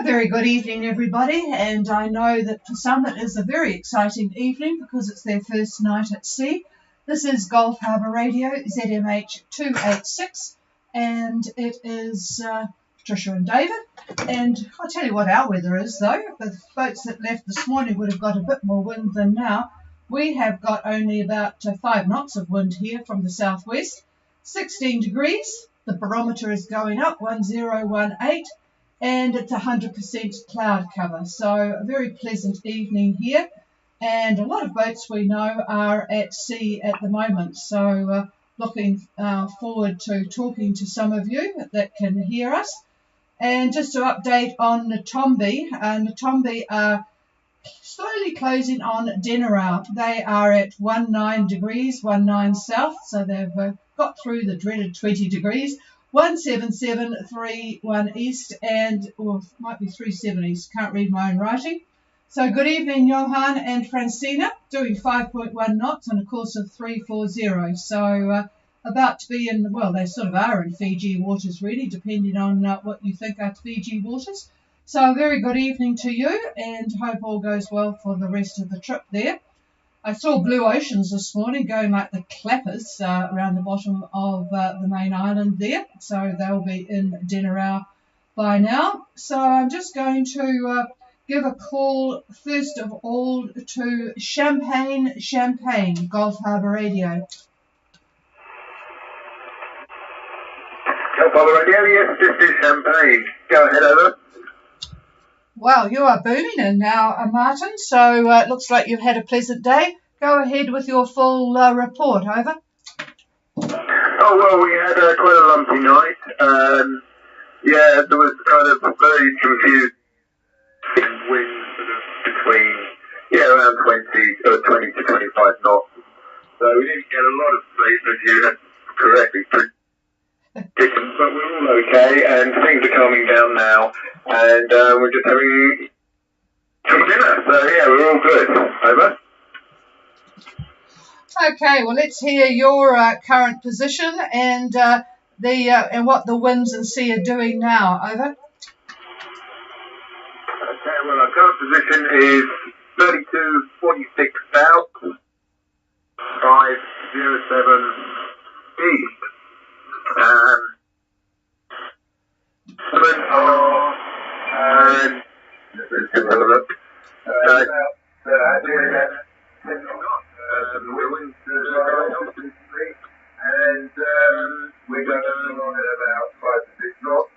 A very good evening, everybody, and I know that for some it is a very exciting evening because it's their first night at sea. This is Gulf Harbour Radio, ZMH 286, and it is Patricia and David. And I'll tell you what our weather is, though. The boats that left this morning would have got a bit more wind than now. We have got only about 5 knots of wind here from the southwest, 16 degrees. The barometer is going up, 1018. And it's 100% cloud cover, so a very pleasant evening here. And a lot of boats we know are at sea at the moment, so looking forward to talking to some of you that can hear us. And just to update on Natombi are slowly closing on Denarau. They are at 19 degrees, 19 south, so they've got through the dreaded 20 degrees. 17731 east and, or it might be 37 east, can't read my own writing. So good evening, Johan and Francina, doing 5.1 knots on a course of 340. So about to be in, well, they sort of are in Fiji waters really, depending on what you think are Fiji waters. So a very good evening to you and hope all goes well for the rest of the trip there. I saw blue oceans this morning going like the clappers around the bottom of the main island there. So they'll be in Denarau by now. So I'm just going to give a call first of all to Champagne, Gulf Harbour Radio. Gulf Harbour Radio, yes, this is Champagne. Go ahead, over. Well, you are booming in now, Martin, so it looks like you've had a pleasant day. Go ahead with your full report, over. Oh, well, we had quite a lumpy night. Yeah, there was kind of very confused winds sort of between, around 20 to 25 knots. So we didn't get a lot of sleep, as you had correctly predicted, but we're all okay, and things are calming down now. And we're just having some dinner, so yeah, we're all good. Over. Okay, well let's hear your current position and and what the winds and sea are doing now. Over. Okay, well our current position is 32.46 south, 507 east. And let's have a look. We're winds going on to the street, and we're going on at about 5 to 6 knots.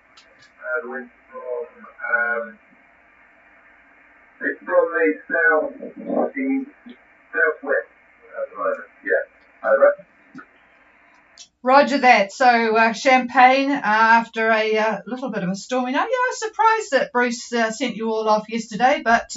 The wind it's from the southwest at the moment. Yeah, over. Roger that. So Champagne, after a little bit of a stormy night. Yeah, I was surprised that Bruce sent you all off yesterday, but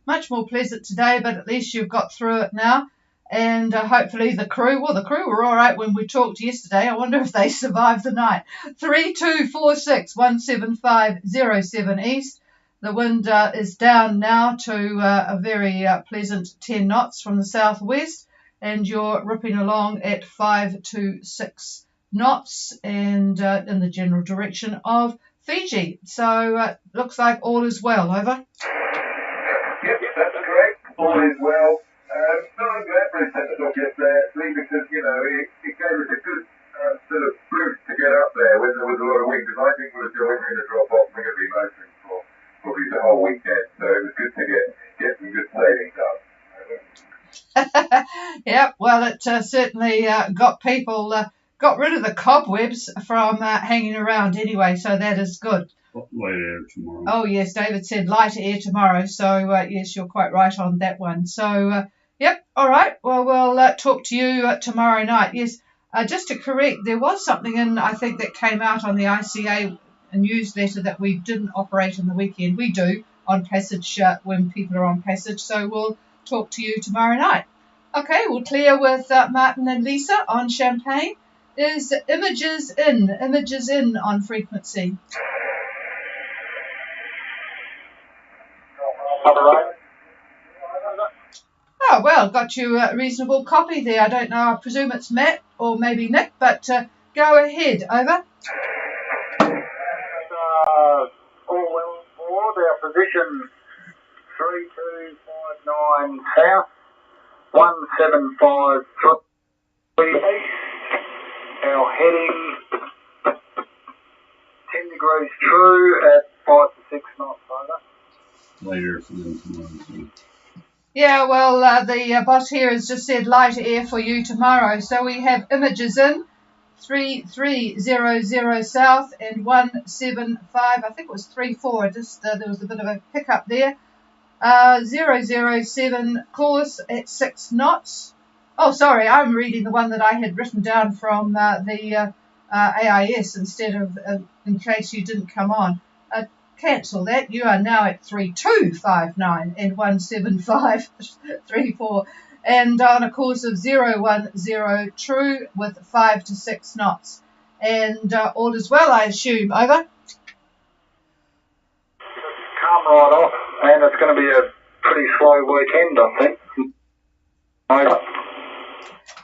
much more pleasant today, but at least you've got through it now. And hopefully the crew were all right when we talked yesterday. I wonder if they survived the night. 3246 17507 east. The wind is down now to a very pleasant 10 knots from the southwest. And you're ripping along at 5 to 6 knots and in the general direction of Fiji. So looks like all is well. Over. Yep, that's correct. All is well. I'm glad Bruce sent us off yesterday, actually, because, it gave us a good sort of boost to get up there when there was a lot of wind, because I think we're going to drop off. We're going to be motoring for probably the whole weekend, so it was good to get some good sailing done. Yeah, well, it certainly got people, got rid of the cobwebs from hanging around anyway, so that is good. Light air tomorrow. Oh, yes, David said light air tomorrow, so yes, you're quite right on that one. So, yep, all right, well, we'll talk to you tomorrow night. Yes, just to correct, there was something in, I think, that came out on the ICA newsletter that we didn't operate on the weekend. We do on passage when people are on passage, so we'll talk to you tomorrow night. Okay, we'll clear with Martin and Lisa on Champagne. Is images in on frequency. Oh, well, got you a reasonable copy there. I don't know, I presume it's Matt or maybe Nick, but go ahead. Over. All well aboard our position 3259 south, 1753 east. Our heading 10 degrees true at 5 to 6 knots, over. Later for them tomorrow. Yeah, well, the boss here has just said light air for you tomorrow. So we have images in 3300 south and 175. I think it was 34. Just there was a bit of a hiccup there. 007 course at 6 knots. Oh, sorry, I'm reading the one that I had written down from the AIS instead of, in case you didn't come on. Cancel that. You are now at 3259 and 17534 and on a course of 010 true with 5 to 6 knots. And all is well, I assume. Over. Come right off, and it's going to be a pretty slow weekend, I think. Over.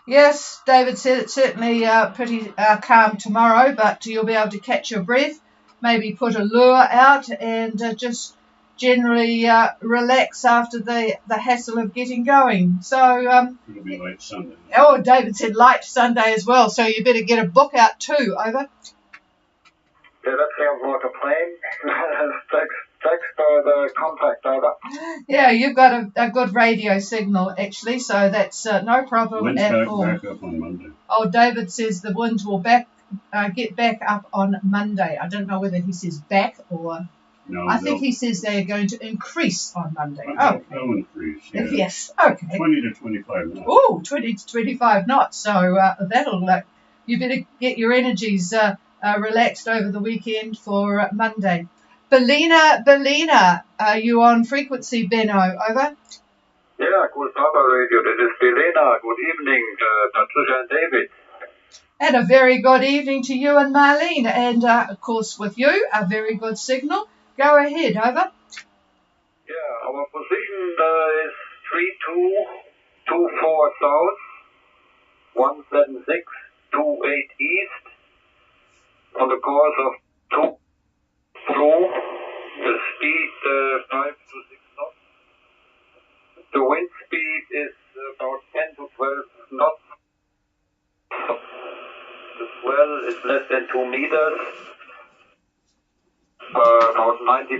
Yes, David said it's certainly pretty calm tomorrow, but you'll be able to catch your breath, maybe put a lure out and just generally relax after the hassle of getting going. So It'll be late Sunday. Oh, David said light Sunday as well, so you better get a book out too. Over. Yeah, that sounds like a plan. Thanks for the contact, over. Yeah, you've got a good radio signal actually, so that's no problem Wind's at all. back up on Monday. Oh, David says the winds will get back up on Monday. I don't know whether he says back or... No, I think he says they are going to increase on Monday. Oh, they'll increase. Yeah. Yes, okay. 20 to 25 knots. Oh, 20 to 25 knots. So that'll, you better get your energies relaxed over the weekend for Monday. Bellina, are you on frequency, Benno? Over. Yeah, good Harbour Radio. This is Bellina. Good evening, Patricia and David. And a very good evening to you and Marlene. And, of course, with you, a very good signal. Go ahead, over. Yeah, our position is 3224 south, 17628 east, on the course of 2 through, the speed 5 to 6 knots. The wind speed is about 10 to 12 knots. The swell is less than 2 meters. About 90%, and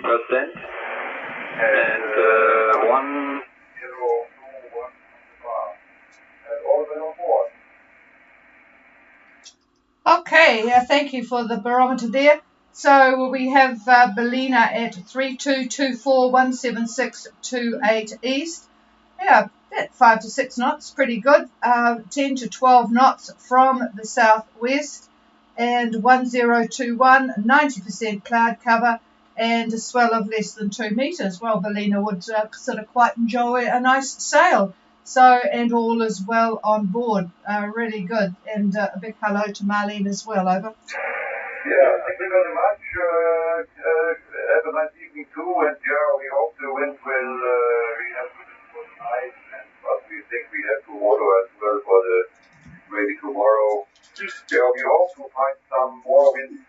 1021 and all the on board. Okay, thank you for the barometer there. So we have Bellina at 3224 17628 east. Yeah, that 5 to 6 knots, pretty good. 10 to 12 knots from the southwest. And 1021, 90% cloud cover, and a swell of less than 2 metres. Well, Bellina would sort of quite enjoy a nice sail. So, and all is well on board. Really good. And a big hello to Marlene as well. Over. Yeah, thank you very much. Have a nice evening too. And yeah, we hope the wind will we have good night. But we think we have to water as well for the maybe tomorrow. Yeah, we hope to find some more wind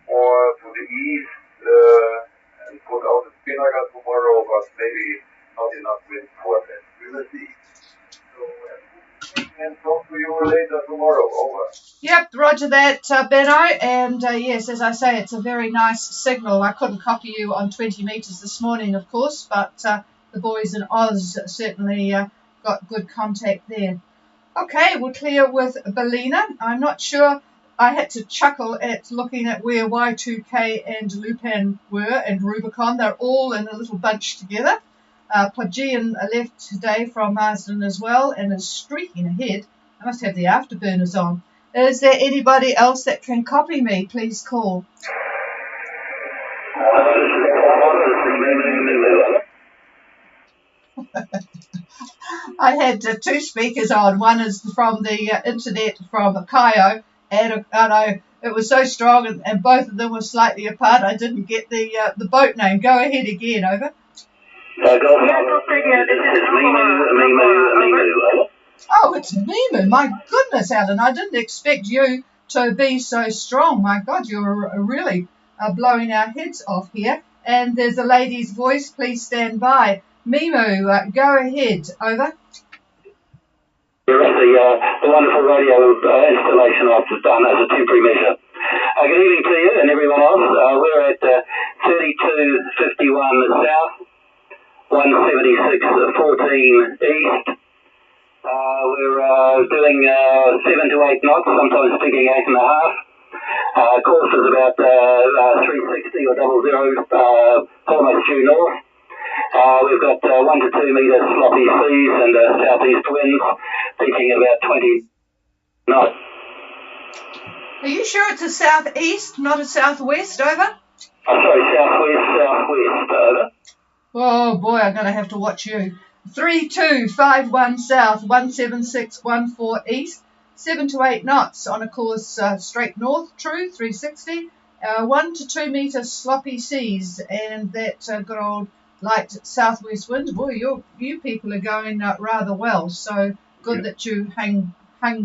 more to the east and put out the spinnaker tomorrow, but maybe not enough wind for that. We will see. So, and talk to you later tomorrow. Over. Yep, roger that, Benno. And yes, as I say, it's a very nice signal. I couldn't copy you on 20 metres this morning, of course, but the boys in Oz certainly got good contact there. Okay, we're clear with Bellina. I'm not sure. I had to chuckle at looking at where Y2K and Lupin were and Rubicon. They're all in a little bunch together. Plagian left today from Marsden as well and is streaking ahead. I must have the afterburners on. Is there anybody else that can copy me? Please call. I had 2 speakers on. One is from the internet from Kaio, and it was so strong, and both of them were slightly apart. I didn't get the boat name. Go ahead again, over. Oh, it's Mimu. My goodness, Alan, I didn't expect you to be so strong. My God, you're really blowing our heads off here. and there's a lady's voice. Please stand by. Mimu, go ahead. Over. The wonderful radio installation I've done as a temporary measure. Good evening to you and everyone else. We're at 3251 South, 176.14 East. We're doing 7 to 8 knots, sometimes peaking 8.5. Course is about 360 or 00, almost due north. We've got 1 to 2 metre sloppy seas and southeast winds, peaking about 20 knots. Are you sure it's a southeast, not a southwest? Over. Oh, sorry, southwest, over. Oh boy, I'm going to have to watch you. 3251 South, 17614 East, 7 to 8 knots on a course straight north, true, 360, 1 to 2 metre sloppy seas, and that good old light southwest winds. Boy, you people are going rather well, so good that you hung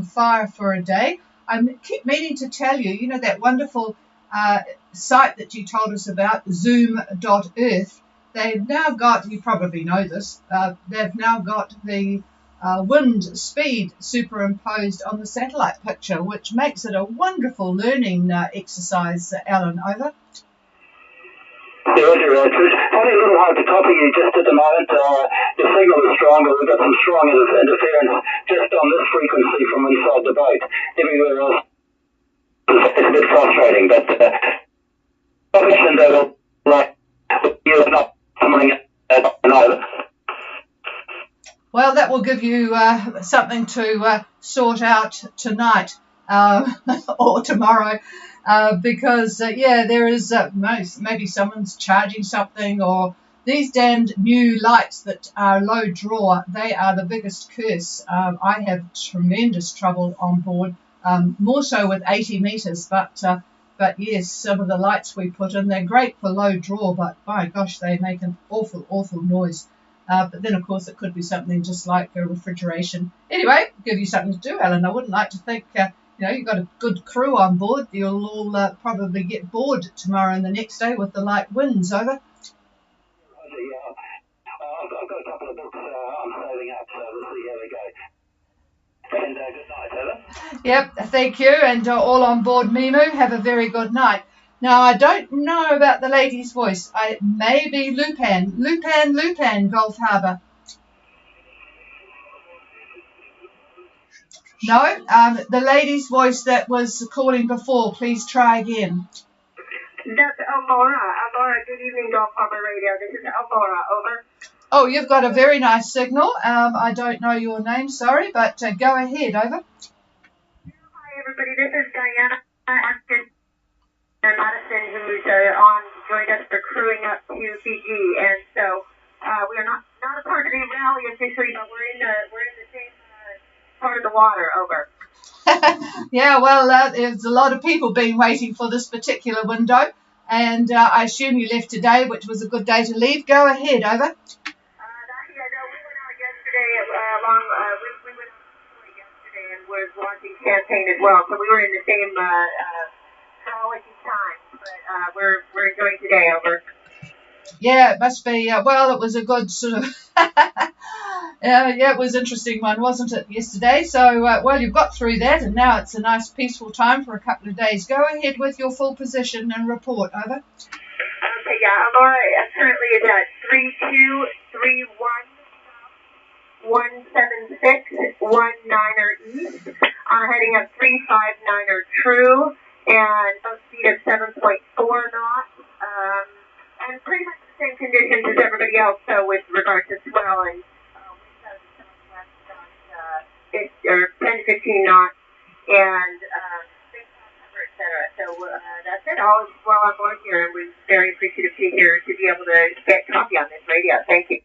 fire for a day. I keep meaning to tell you, you know that wonderful site that you told us about, zoom.earth. They've now got, you probably know this, they've now got the wind speed superimposed on the satellite picture, which makes it a wonderful learning exercise, Alan. Over. Yeah, Roger, it's probably a little hard to copy you just at the moment. The signal is strong, but we've got some strong interference just on this frequency from inside the boat. Everywhere else, it's a bit frustrating, but like you're not coming over. Well, that will give you something to sort out tonight or tomorrow. Because, yeah, there is maybe someone's charging something, or these damned new lights that are low draw, they are the biggest curse. I have tremendous trouble on board, more so with 80 metres, but yes, some of the lights we put in, they're great for low draw, but my gosh, they make an awful, awful noise. But then, of course, it could be something just like a refrigeration. Anyway, give you something to do, Alan. I wouldn't like to think... you know, you've got a good crew on board. You'll all probably get bored tomorrow and the next day with the light winds. Over. I've got a couple of books I'm saving up, so we'll see how we go. And good night, over. Yep, thank you. And all on board, Mimu. Have a very good night. Now, I don't know about the lady's voice. I may be Lupan, Gulf Harbour. No, the lady's voice that was calling before, please try again. That's Elmora. Elmora, good evening, Gulf Harbour Radio. This is Elmora, over. Oh, you've got a very nice signal. I don't know your name, sorry, but go ahead, over. Hi, everybody. This is Diana and Madison, who's joined us for crewing up to Fiji, and so we are not a part of the rally officially, but we're in the same part of the water. Over. Yeah, well, there's a lot of people been waiting for this particular window, and I assume you left today, which was a good day to leave. Go ahead, over. No, we went out yesterday. We went out yesterday and was watching champagne as well, so we were in the same frolicky time. But we're enjoying today. Over. Yeah, it must be. Well, it was a good sort of. Yeah, it was an interesting one, wasn't it, yesterday? So, well, you've got through that, and now it's a nice peaceful time for a couple of days. Go ahead with your full position and report, over. Okay, yeah, Laura currently is at 3231 176 19er East. Heading up 359er true, and a speed of 7.4 knots. And pretty much the same conditions as everybody else, so with regard to swell and 10 to 15 knots, and big cover, etc. So that's it. All is well on board here, and we're very appreciative to be here to be able to get copy on this radio. Thank you.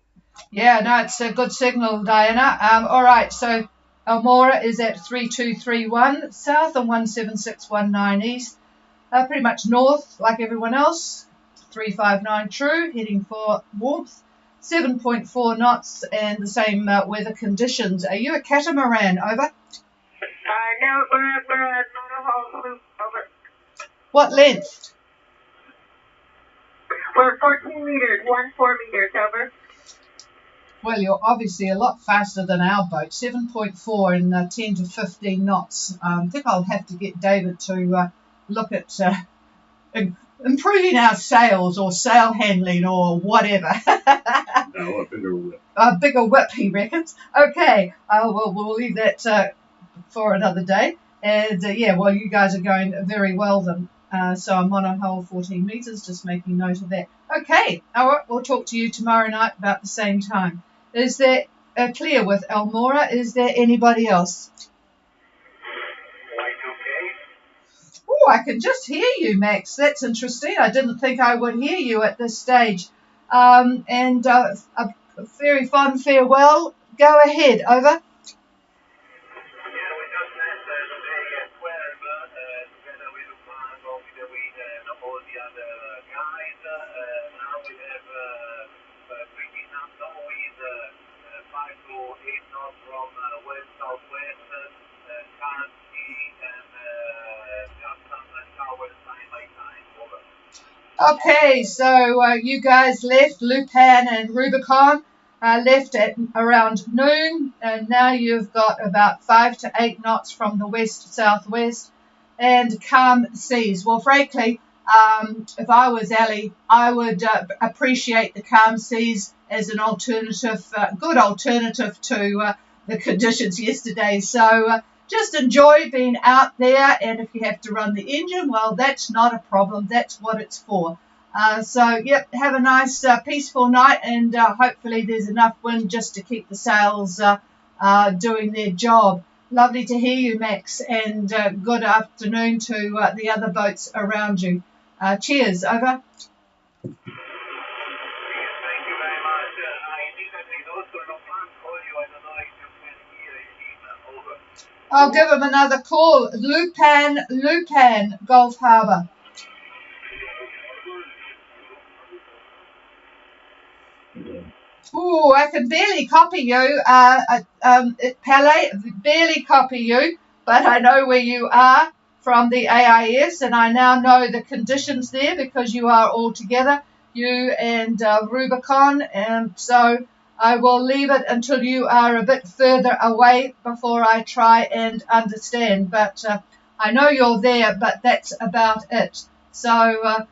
Yeah, no, it's a good signal, Diana. All right, so Elmora is at 3231 South and 17619 East. Pretty much north, like everyone else. 359 true, heading for warmth. 7.4 knots and the same weather conditions. Are you a catamaran, over? No, we're a motorhull sloop, over. What length? We're 14 meters, 14 meters, over. Well, you're obviously a lot faster than our boat, 7.4 in 10 to 15 knots. I think I'll have to get David to look at improving our sails or sail handling or whatever. No, a bigger whip. A bigger whip, he reckons. Okay, we'll leave that for another day. And yeah, well, you guys are going very well then. So I'm on a hole 14 meters, just making note of that. Okay, all right, we'll talk to you tomorrow night about the same time. Is there clear with Elmora? Is there anybody else? Oh, I can just hear you, Max. That's interesting. I didn't think I would hear you at this stage. And a very fond farewell. Go ahead, over. Okay, so you guys left, Lupan and Rubicon left at around noon, and now you've got about 5 to 8 knots from the west-southwest and calm seas. Well, frankly, if I was Ellie, I would appreciate the calm seas as an alternative, good alternative to the conditions yesterday. So just enjoy being out there, and if you have to run the engine, well, that's not a problem. That's what it's for. So, yep, have a nice, peaceful night, and hopefully there's enough wind just to keep the sails doing their job. Lovely to hear you, Max, and good afternoon to the other boats around you. Cheers, over. I'll give him another call. Lupan, Gulf Harbour. Ooh, I can barely copy you, Pele, barely copy you, but I know where you are from the AIS, and I now know the conditions there because you are all together, you and Rubicon, and so I will leave it until you are a bit further away before I try and understand. But I know you're there, but that's about it. So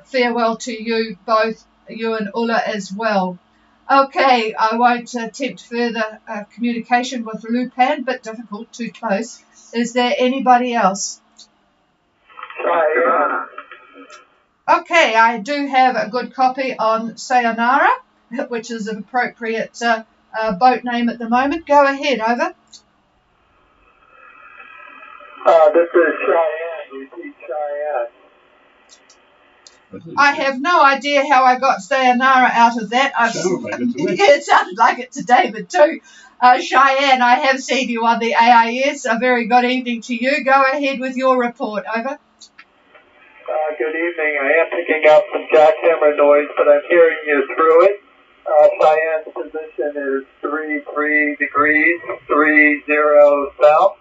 farewell to you both, you and Ulla as well. Okay, I won't attempt further communication with Lupan, but difficult, too close. Is there anybody else? Okay, I do have a good copy on Sayonara, which is an appropriate boat name at the moment. Go ahead, over. This is Cheyenne. Repeat Cheyenne. I have no idea how I got Sayonara out of that. It sounded like it to David too. Cheyenne, I have seen you on the AIS. A very good evening to you. Go ahead with your report, over. Good evening. I am picking up some jackhammer noise, but I'm hearing you through it. Cheyenne's position is 33 degrees, 30 south,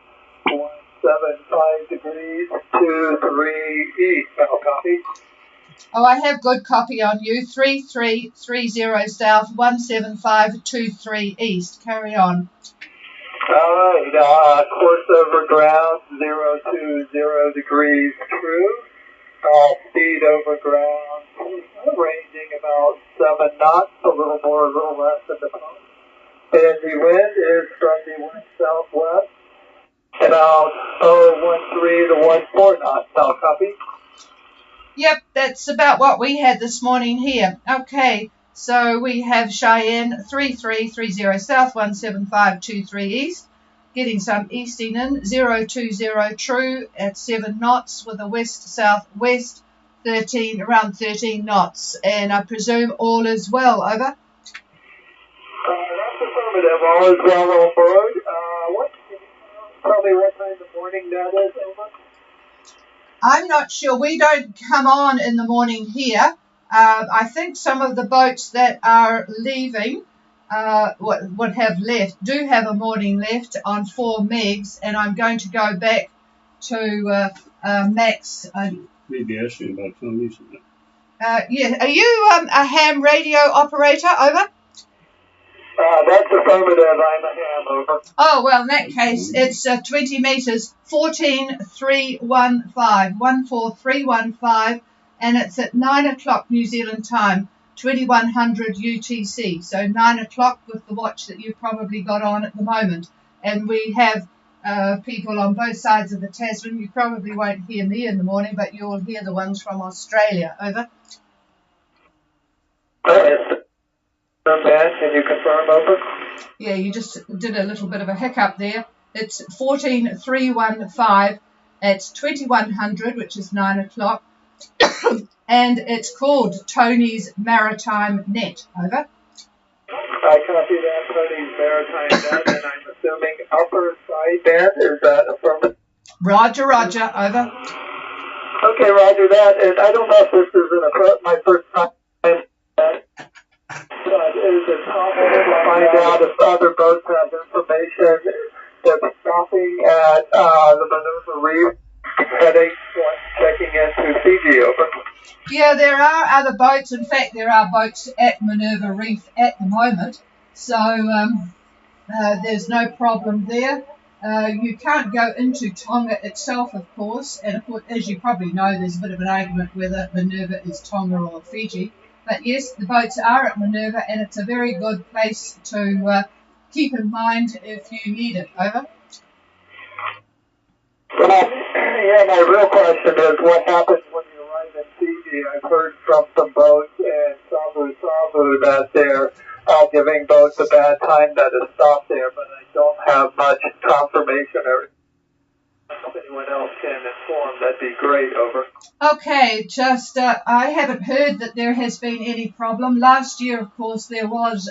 175 degrees, 23 east. Now copy. Oh, I have good copy on you. 3330 south, 17523 east. Carry on. All right. Course over ground, 020 degrees true. Speed over ground, ranging about 7 knots, a little more, a little less than the pump. And the wind is from the west-southwest, about 013 to 14 knots. Now copy. Yep, that's about what we had this morning here. Okay, so we have Cheyenne 3330 south, 17523 east, getting some easting in, 020 true at 7 knots with a west-southwest, around 13 knots. And I presume all is well, over? That's affirmative. All is well on board. Probably what time in the morning that is, over? I'm not sure. We don't come on in the morning here. I think some of the boats that are leaving, would have left, do have a morning left on 4 megs, and I'm going to go back to Max. Maybe asking about Tony's. Yeah. Are you a ham radio operator? Over. That's affirmative. I'm a ham. Over. Oh, well, in that case, it's 20 metres, 14315, 14315, and it's at 9 o'clock New Zealand time, 2100 UTC. So 9 o'clock with the watch that you've probably got on at the moment. And we have people on both sides of the Tasman. You probably won't hear me in the morning, but you'll hear the ones from Australia. Over. Can you confirm? Over. Yeah, you just did a little bit of a hiccup there. It's 14315 at 2100, which is 9 o'clock, and it's called Tony's Maritime Net. Over. I copy that, Tony's Maritime Net, and I'm assuming upper side band. Is that affirmative? Roger, roger. Over. Okay, roger that. And I don't know if this is my first time. But is it possible to find out if other boats have information that's stopping at the Maneuver Reef, heading, checking into Fiji? Over. Yeah, there are other boats. In fact, there are boats at Minerva Reef at the moment. So there's no problem there. You can't go into Tonga itself, of course. And of course, as you probably know, there's a bit of an argument whether Minerva is Tonga or Fiji. But yes, the boats are at Minerva, and it's a very good place to keep in mind if you need it. Over. Well, yeah, my real question is what happens when you arrive in Fiji? I've heard from some boats in Sabu that they're giving boats a bad time that has stopped there, but I don't have much confirmation or if anyone else can inform, that'd be great. Over. Okay, just I haven't heard that there has been any problem. Last year, of course, there was.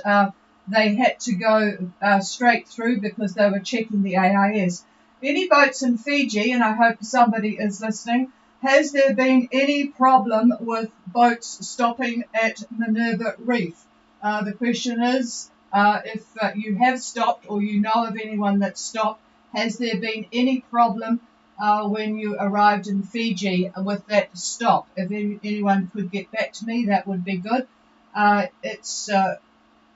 They had to go straight through because they were checking the AIS. Any boats in Fiji, and I hope somebody is listening, has there been any problem with boats stopping at Minerva Reef? The question is, if you have stopped or you know of anyone that stopped, has there been any problem when you arrived in Fiji with that stop? If anyone could get back to me, that would be good.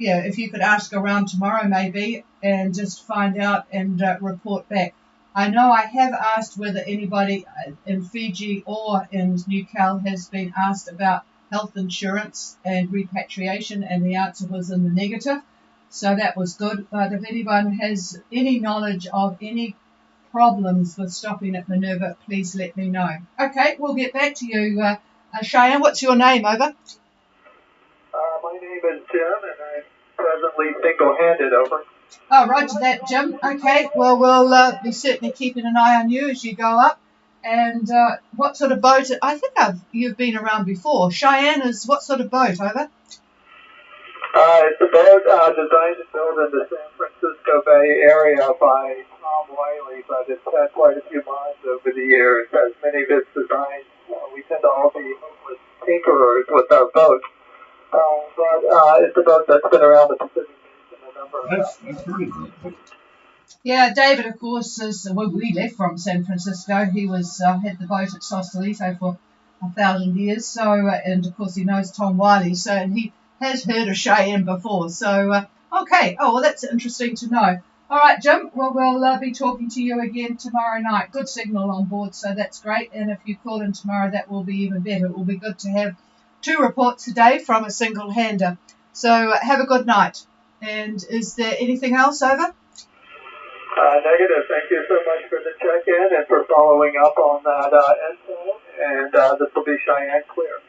If you could ask around tomorrow maybe and just find out and report back. I know I have asked whether anybody in Fiji or in Newcastle has been asked about health insurance and repatriation, and the answer was in the negative. So that was good. But if anyone has any knowledge of any problems with stopping at Minerva, please let me know. Okay, we'll get back to you. Cheyenne, what's your name? Over. My name is Jim, and I'm presently single-handed. Over. Oh, roger that, Jim. Okay, well, we'll be certainly keeping an eye on you as you go up. And what sort of boat? I think you've been around before. Cheyenne is what sort of boat? Over. It's a boat designed and built in the San Francisco Bay Area by Tom Wiley, but it's had quite a few mods over the years. As many of its designs, we tend to all be hopeless tinkerers with our boats. But it's a boat that's been around the Pacific Basin a number of times. I've heard of that. Yeah, David, of course, we left from San Francisco. He had the boat at Sausalito for 1,000 years. So, and of course, he knows Tom Wiley. So, and he has heard of Cheyenne before. So, okay. Oh, well, that's interesting to know. All right, Jim. Well, we'll be talking to you again tomorrow night. Good signal on board, so that's great. And if you call in tomorrow, that will be even better. It will be good to have 2 reports a day from a single-hander. So, have a good night. And is there anything else? Over? Negative. Thank you so much for the check-in and for following up on that info. And this will be Cheyenne clear.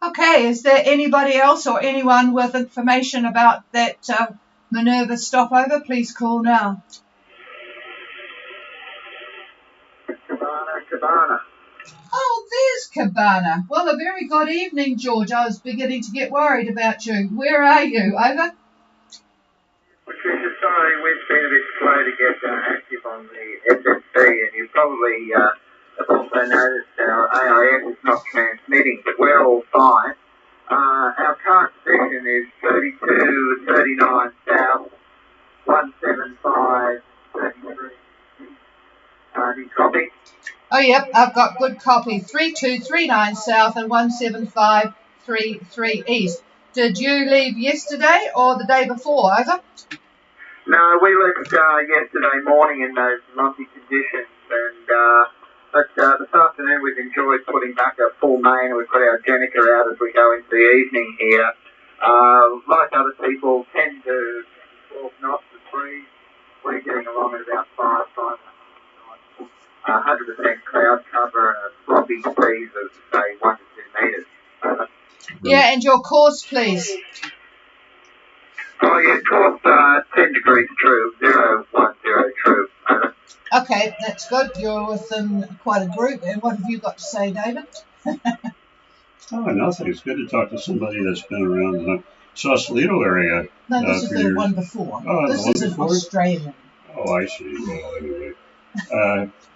Okay, is there anybody else or anyone with information about that Minerva stopover? Please call now. Cabana. Oh, there's Cabana. Well, a very good evening, George. I was beginning to get worried about you. Where are you? Over? Patricia, sorry, we've been a bit slow to get active on the SSC, and you probably have also noticed our AIS is not transmitting, but we're all fine. Our current position is 32, 39 south, 175, 33. Do you copy? Oh, yep, I've got good copy. 3239 south and 175 733 East. Did you leave yesterday or the day before? Over? No, we left yesterday morning in those lumpy conditions, but this afternoon we've enjoyed putting back a full main. We've got our Jenica out as we go into the evening here. Like other people, 10 to 12 knots of breeze. We're getting along at about 5 knots. 100% cloud cover and a sloppy breeze of, say, 1 to 2 metres. Yeah, and your course, please. Oh, yeah, course 10 degrees true, 010 true. Okay, that's good. You're within quite a group. And what have you got to say, David? Oh, nothing. It's good to talk to somebody that's been around the Sausalito area. No, this is the one before. Oh, this the one is an before? Australian. Oh, I see. Well, anyway.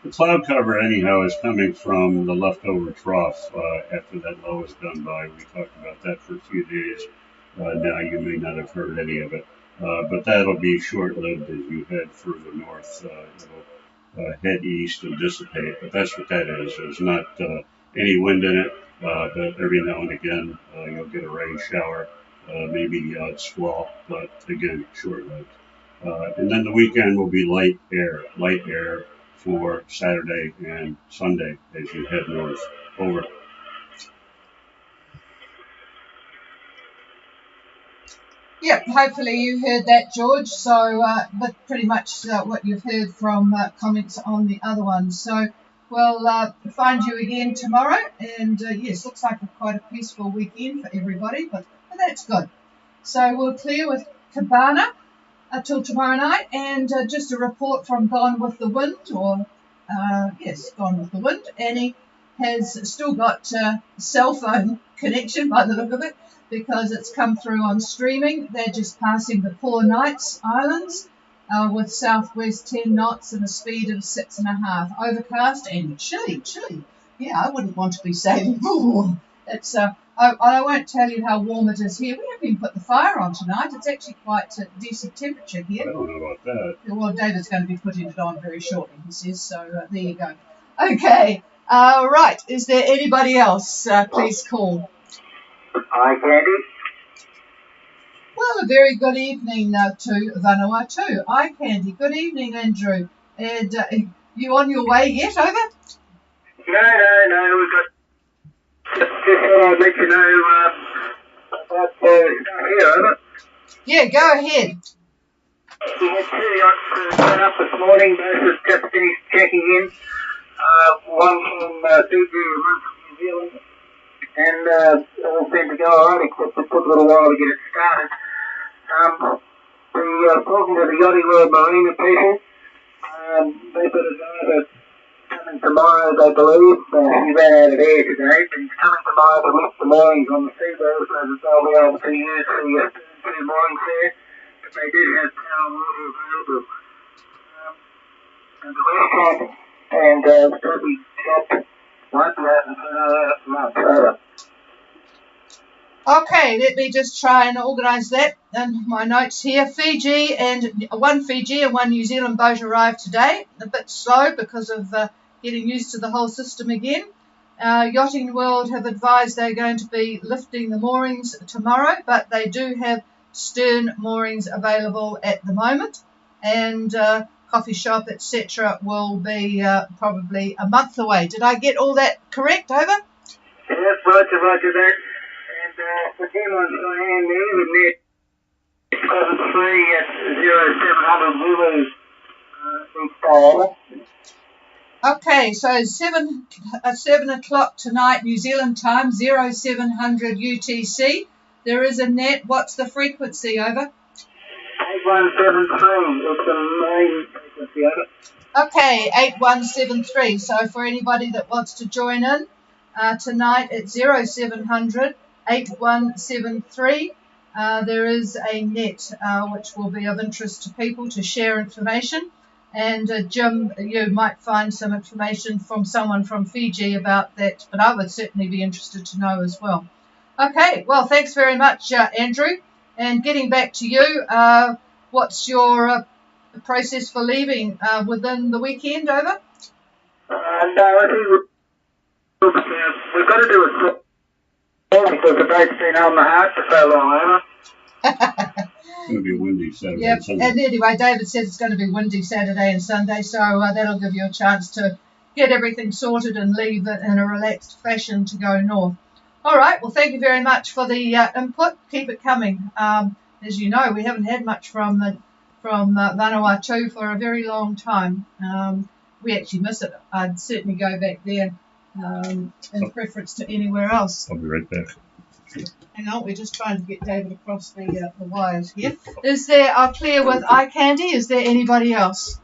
The cloud cover, anyhow, is coming from the leftover trough after that low is done by. We talked about that for a few days. Now you may not have heard any of it. But that'll be short-lived as you head further north. It'll head east and dissipate. But that's what that is. There's not any wind in it, but every now and again you'll get a rain shower, maybe the odd squall, but again, short-lived. And then the weekend will be light air for Saturday and Sunday as you head north. Over. Yep, hopefully you heard that, George. So, but pretty much what you've heard from comments on the other ones. So we'll find you again tomorrow. And yes, looks like quite a peaceful weekend for everybody, but that's good. So we'll clear with Cabana till tomorrow night. And just a report from Gone with the Wind, or yes, Gone with the Wind. Annie has still got cell phone connection by the look of it, because it's come through on streaming. They're just passing the Poor Knights Islands with southwest 10 knots and a speed of 6.5. Overcast and chilly. Yeah, I wouldn't want to be sailing. Ooh, it's I won't tell you how warm it is here. We haven't even put the fire on tonight. It's actually quite a decent temperature here. I don't know about that. Well, David's going to be putting it on very shortly, he says. So there you go. Okay. Right. Is there anybody else? Please call. Hi, Candy. Well, a very good evening to Vanuatu. Hi, Candy. Good evening, Andrew. And you on your way yet, over? No. We've got. Just thought I'd let you know about here, over. Yeah, go ahead. We had 2 yachts turn up this morning. Both have just finished checking in. One from Fiji and one from New Zealand. And all seemed to go alright, except it took a little while to get it started. Talking to the Yachty World Marina people, they've got a driver coming tomorrow, they believe. He ran out of air today, but he's coming tomorrow to lift the moorings on the seaboard, so that they'll be able to use the two moorings there. But they do have power and water available. And the restaurant and Scotty shop won't be open for another month. Over. Okay, let me just try and organise that in my notes here. Fiji and one New Zealand boat arrived today. A bit slow because of getting used to the whole system again. Yachting World have advised they're going to be lifting the moorings tomorrow, but they do have stern moorings available at the moment. And coffee shop, etc. will be probably a month away. Did I get all that correct, over? Yes, roger that. And for him on Cheyenne there, the net 73 at 0700 each day. Okay, so 7 o'clock tonight, New Zealand time, 0700 UTC. There is a net. What's the frequency, over? 8173. It's the main frequency, over. Okay, 8173. So for anybody that wants to join in tonight at 0700 8173, there is a net which will be of interest to people to share information. And Jim, you might find some information from someone from Fiji about that, but I would certainly be interested to know as well. Okay, well, thanks very much, Andrew. And getting back to you, what's your process for leaving within the weekend, over? No, I think we've got to do a Yeah, because the boat's been on the heart for so long, Emma. It's going to be windy Saturday Yep. and Sunday. And anyway, David says it's going to be windy Saturday and Sunday, so that'll give you a chance to get everything sorted and leave it in a relaxed fashion to go north. All right. Well, thank you very much for the input. Keep it coming. As you know, we haven't had much from Vanuatu for a very long time. We actually miss it. I'd certainly go back there in preference to anywhere else. I'll be right back. Hang on, we're just trying to get David across the wires here. Is there, clear with eye candy? Is there anybody else?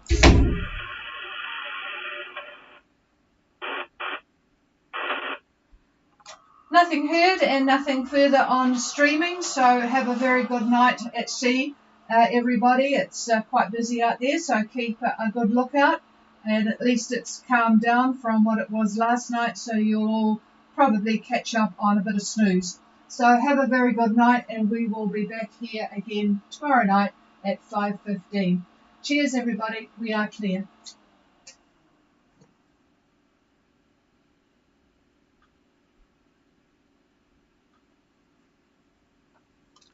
Nothing heard and nothing further on streaming, so have a very good night at sea, everybody. It's quite busy out there, so keep a good lookout, and at least it's calmed down from what it was last night, so you'll all probably catch up on a bit of snooze. So have a very good night, and we will be back here again tomorrow night at 5:15. Cheers, everybody. We are clear.